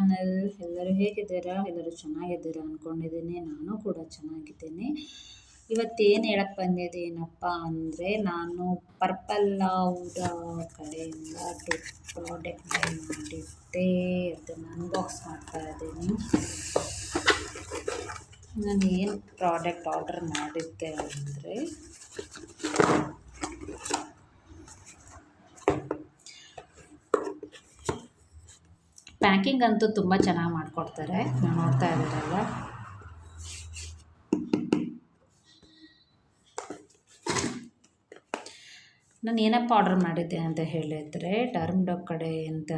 Channel. ಎಲ್ಲರೂ ಹೇಗಿದ್ದೀರಾ? ಎಲ್ಲರೂ ಚೆನ್ನಾಗಿದ್ದೀರಾ ಅಂದ್ಕೊಂಡಿದ್ದೀನಿ. ನಾನು ಕೂಡ ಚೆನ್ನಾಗಿದ್ದೀನಿ. ಇವತ್ತೇನು ಹೇಳಕ್ಕೆ ಬಂದಿದ್ದೇನಪ್ಪ ಅಂದರೆ, ನಾನು ಪರ್ಪಲ್ ಲವ್ದ ಕಡೆಯಿಂದ ಪ್ರಾಡಕ್ಟ್ ಬೈ ಮಾಡಿದ್ದೆ. ಅದನ್ನು ಅನ್ಬಾಕ್ಸ್ ಮಾಡ್ತಾ ಇದ್ದೀನಿ. ನಾನು ಏನು ಪ್ರಾಡಕ್ಟ್ ಆರ್ಡರ್ ಮಾಡಿದ್ದೆ ಅಂದರೆ, ಪ್ಯಾಕಿಂಗ್ ಅಂತೂ ತುಂಬ ಚೆನ್ನಾಗಿ ಮಾಡಿಕೊಡ್ತಾರೆ. ನೀವು ನೋಡ್ತಾ ಇದ್ದೀರಲ್ಲ, ನಾನು ಏನಪ್ಪ ಆರ್ಡರ್ ಮಾಡಿದ್ದೆ ಅಂತ ಹೇಳಿದರೆ, ಡರ್ಮ್ಡಾಕ್ ಕಡೆಯಿಂದ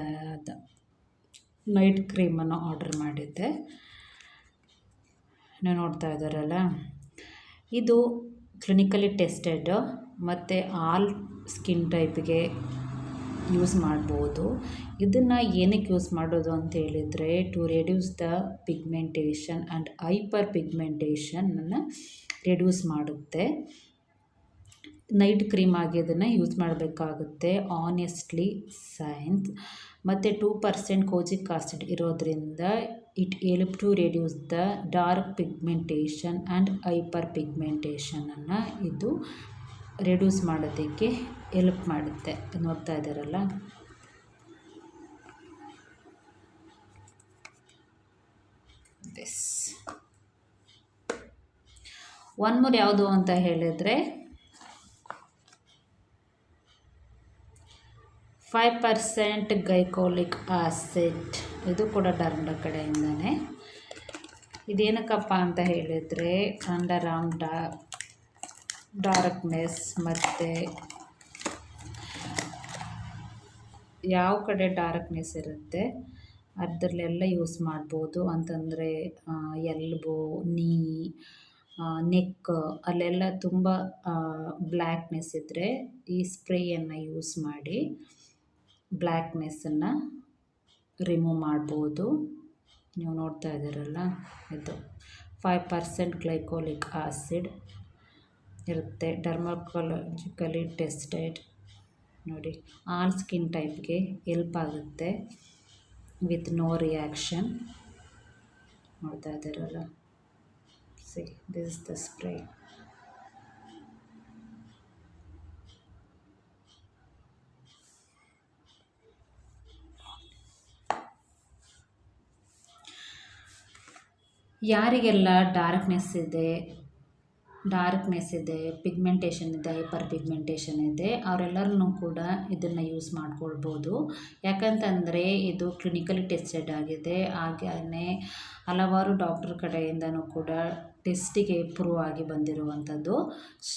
ನೈಟ್ ಕ್ರೀಮನ್ನು ಆರ್ಡರ್ ಮಾಡಿದ್ದೆ. ನೀವು ನೋಡ್ತಾ ಇದ್ದಾರಲ್ಲ, ಇದು ಕ್ಲಿನಿಕಲಿ ಟೆಸ್ಟೆಡ್ ಮತ್ತು ಆಲ್ ಸ್ಕಿನ್ ಟೈಪ್ಗೆ ಯೂಸ್ ಮಾಡ್ಬೋದು. ಇದನ್ನು ಏನಕ್ಕೆ ಯೂಸ್ ಮಾಡೋದು ಅಂತ ಹೇಳಿದರೆ, to reduce the pigmentation and hyper ಪಿಗ್ಮೆಂಟೇಷನನ್ನು ರೆಡ್ಯೂಸ್ ಮಾಡುತ್ತೆ. ನೈಟ್ ಕ್ರೀಮ್ ಆಗಿ ಅದನ್ನು ಯೂಸ್ ಮಾಡಬೇಕಾಗುತ್ತೆ. ಆನೆಸ್ಟ್ಲಿ ಸೈನ್ಸ್ ಮತ್ತು 2% ಕೋಜಿಕ್ ಆಸಿಡ್ ಇರೋದ್ರಿಂದ it help to reduce the dark pigmentation and hyper ಪಿಗ್ಮೆಂಟೇಷನನ್ನು ಇದು ರೆಡ್ಯೂಸ್ ಮಾಡೋದಕ್ಕೆ ಹೆಲ್ಪ್ ಮಾಡುತ್ತೆ. ನೋಡ್ತಾ ಇದ್ದಾರಲ್ಲ, ಒನ್ ಮೋರ್ ಯಾವುದು ಅಂತ ಹೇಳಿದರೆ 5% ಗೈಕೋಲಿಕ್ ಆಸಿಡ್. ಇದು ಕೂಡ ಡರ್ಮ್ಡಾಕ್ ಕಡೆಯಿಂದನೇ. ಇದೇನಕ್ಕಪ್ಪ ಅಂತ ಹೇಳಿದರೆ, ಅಂಡರ್ ಆರ್ಮ್ ಡಾರ್ಕ್ನೆಸ್ ಮತ್ತು ಯಾವ ಕಡೆ ಡಾರ್ಕ್ನೆಸ್ ಇರುತ್ತೆ ಅದರಲ್ಲೆಲ್ಲ ಯೂಸ್ ಮಾಡ್ಬೋದು. ಅಂತಂದರೆ ಎಲ್ಬೋ, ನೀ, ನೆಕ್ ಅಲ್ಲೆಲ್ಲ ತುಂಬ ಬ್ಲ್ಯಾಕ್ನೆಸ್ ಇದ್ದರೆ ಈ ಸ್ಪ್ರೇಯನ್ನು ಯೂಸ್ ಮಾಡಿ ಬ್ಲ್ಯಾಕ್ನೆಸ್ಸನ್ನು ರಿಮೂವ್ ಮಾಡ್ಬೋದು. ನೀವು ನೋಡ್ತಾ ಇದ್ದೀರಲ್ಲ, ಇದು 5% ಗ್ಲೈಕೋಲಿಕ್ ಆಸಿಡ್ ಇರುತ್ತೆ. ಡರ್ಮಕಾಲಜಿಕಲಿ ಟೆಸ್ಟೆಡ್. ನೋಡಿ, ಆಲ್ ಸ್ಕಿನ್ ಟೈಪ್ಗೆ ಹೆಲ್ಪ್ ಆಗುತ್ತೆ ವಿತ್ ನೋ ರಿಯಾಕ್ಷನ್. ನೋಡ್ತಾ ಇದ್ದೀರಲ್ಲ, see this is the spray. ಯಾರಿಗೆಲ್ಲ ಡಾರ್ಕ್ನೆಸ್ ಇದೆ, ಪಿಗ್ಮೆಂಟೇಷನ್ ಇದೆ, ಹೈಪರ್ ಪಿಗ್ಮೆಂಟೇಷನ್ ಇದೆ, ಅವರೆಲ್ಲರೂ ಕೂಡ ಇದನ್ನು ಯೂಸ್ ಮಾಡ್ಕೊಳ್ಬೋದು. ಯಾಕಂತಂದರೆ ಇದು ಕ್ಲಿನಿಕಲಿ ಟೆಸ್ಟೆಡ್ ಆಗಿದೆ. ಹಾಗೆಯೇ ಹಲವಾರು ಡಾಕ್ಟರ್ ಕಡೆಯಿಂದನೂ ಕೂಡ ಟೆಸ್ಟಿಗೆ ಪ್ರೂವ್ ಆಗಿ ಬಂದಿರುವಂಥದ್ದು.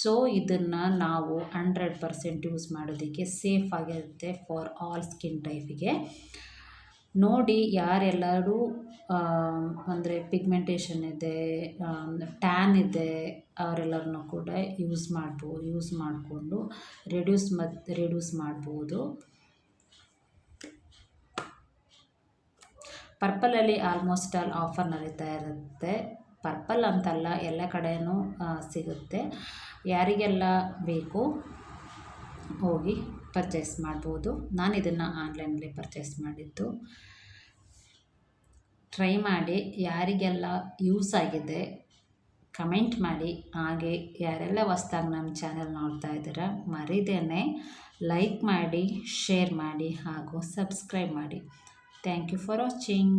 ಸೊ ಇದನ್ನು ನಾವು 100% ಯೂಸ್ ಮಾಡೋದಕ್ಕೆ ಸೇಫ್ ಆಗಿರುತ್ತೆ ಫಾರ್ ಆಲ್ ಸ್ಕಿನ್ ಟೈಪಿಗೆ. ನೋಡಿ, ಯಾರೆಲ್ಲರೂ ಅಂದರೆ ಪಿಗ್ಮೆಂಟೇಷನ್ ಇದೆ, ಟ್ಯಾನ್ ಇದೆ, ಅವರೆಲ್ಲರನ್ನೂ ಕೂಡ ಯೂಸ್ ಮಾಡಿಕೊಂಡು ರೆಡ್ಯೂಸ್ ಮಾಡ್ಬೋದು. ಪರ್ಪಲಲ್ಲಿ ಆಲ್ಮೋಸ್ಟ್ ಆಲ್ ಆಫರ್ ನಡೀತಾ ಇರುತ್ತೆ. ಪರ್ಪಲ್ ಅಂತಲ್ಲ, ಎಲ್ಲ ಕಡೆಯೂ ಸಿಗುತ್ತೆ. ಯಾರಿಗೆಲ್ಲ ಬೇಕು ಹೋಗಿ ಪರ್ಚೇಸ್ ಮಾಡ್ಬೋದು. ನಾನು ಇದನ್ನು ಆನ್ಲೈನಲ್ಲಿ ಪರ್ಚೇಸ್ ಮಾಡಿದ್ದು. ಟ್ರೈ ಮಾಡಿ, ಯಾರಿಗೆಲ್ಲ ಯೂಸ್ ಆಗಿದೆ ಕಮೆಂಟ್ ಮಾಡಿ. ಹಾಗೆ ಯಾರೆಲ್ಲ ಹೊಸ್ದಾಗಿ ನಮ್ಮ ಚಾನೆಲ್ ನೋಡ್ತಾ ಇದ್ದೀರಾ, ಮರಿದೇನೆ ಲೈಕ್ ಮಾಡಿ, ಶೇರ್ ಮಾಡಿ ಹಾಗೂ ಸಬ್ಸ್ಕ್ರೈಬ್ ಮಾಡಿ. Thank you for watching.